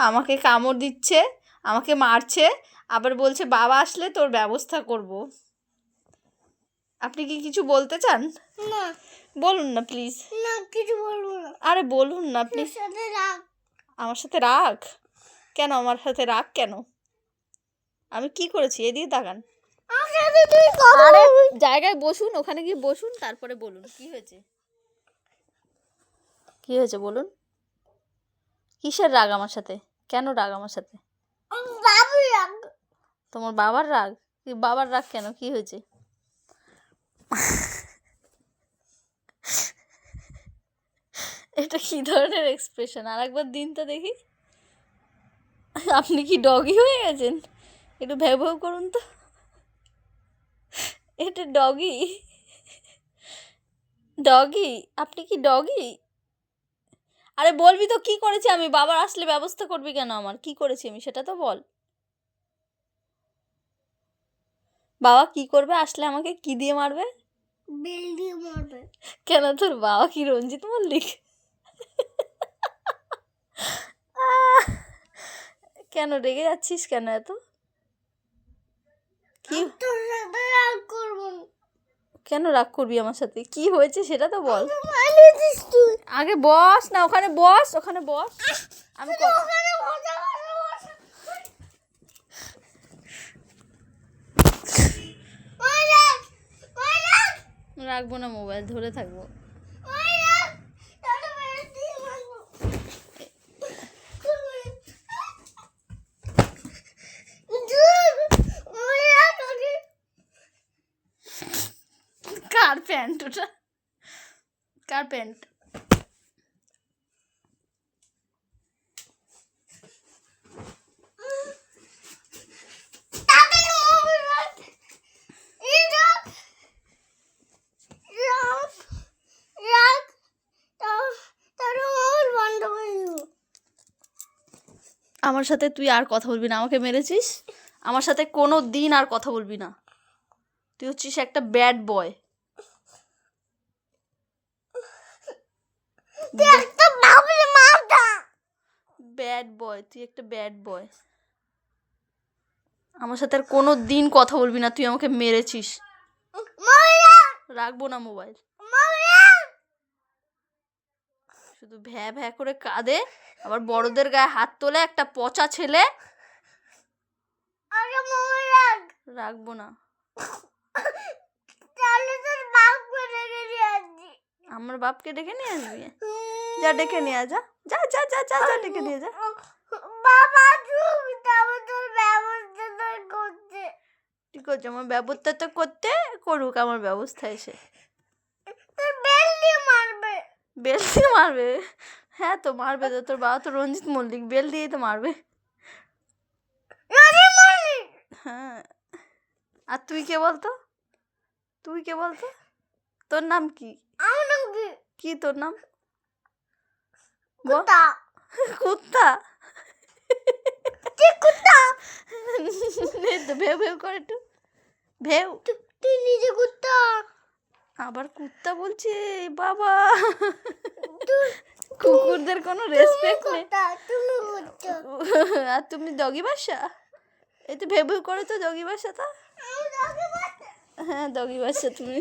আমাকে কামড় দিচ্ছে, আমাকে মারছে, আবার বলছে বাবা আসলে তোর ব্যবস্থা করব। আপনি কি কিছু বলতে চান? না। বলুন না প্লিজ। না, কিছু বলবো না। আরে বলুন না আপনি। আমার সাথে রাগ? কেন আমার সাথে রাগ কেন? আমি কি করেছি? এদিকে তাকান। আরে জায়গায় বসুন, ওখানে গিয়ে বসুন, তারপরে বলুন কি হয়েছে। কি হয়েছে বলুন। কিসের রাগ আমার সাথে? কেন রাগ আমার সাথে? তোমার বাবার রাগ? বাবার রাগ কেন? কি হয়েছে? এটা কি ধরনের এক্সপ্রেশন? আর একবার দিন তো দেখি। আপনি কি ডগি হয়ে গেছেন? একটু ভেউ ভেউ করুন তো। এটা ডগি? ডগি? আপনি কি ডগি? আরে বলবি তো কি করেছি আমি? বাবার আসলে ব্যবস্থা করবি কেন আমার? কি করেছি আমি সেটা তো বল। বাবা কি করবে আসলে? আমাকে কি দিয়ে মারবে? বেল দিয়ে মারবে। কেন তোর বাবা কি রঞ্জিত মল্লিক? কেন রেগে যাচ্ছিস কেন এত? কি তোর সাথে রাগ করবো না। কেন রাগ করবি আমার সাথে? কি হয়েছে সেটা তো বল। মারিস তুই। আগে বস না, ওখানে বস, ওখানে বস। আমি ওখানে বসে বসে রাখবো না, মোবাইল ধরে থাকবো। কার প্যান্ট ওটা? কার প্যান্ট? আমার সাথে তুই আর কথা বলবি না। আমাকে মেরেছিস, আমার সাথে কোনো দিন আর কথা বলবি না। তুই হচ্ছিস একটা ব্যাড বয়। ব্যাড বয়, তুই একটা ব্যাড বয়। আমার সাথে আর কোনো দিন কথা বলবি না। তুই আমাকে মেরেছিস। রাখবো না মোবাইল। শুধু ভ্যা ভ্যা করে কাঁদে, আবার বড়দের গায়ে হাত তোলে একটা পচা ছেলে। রাখবো না। আমার বাপকে ডেকে নিয়ে আসবি? যা ডেকে নিয়ে যা, যা যা যা যা যা ডেকে নিয়ে যা। ঠিক আছে, আমার ব্যবস্থা তো করতে করুক, আমার ব্যবস্থা এসে। বেল দিয়ে মারবে? হ্যাঁ তো মারবে তো, তোর বাবা তো রঞ্জিত মল্লিক, বেল দিয়েই তো মারবে। হ্যাঁ। আর তুই কে বলতো? তুই কে বলতো? তোর নাম কি? কি তোর নাম? কুত্তা। তো ভেউ ভেউ করে একটু ভেউ। তুই নিজে কুত্তা। আবার কুত্তা বলছে বাবা। কুকুরদের কোনো রেসপেক্ট নেই। আর তুমি ডগি বাসা? এই তো ভেউ ভেউ করে তো ডগি বাসাটা। হ্যাঁ ডগি বাসা তুমি।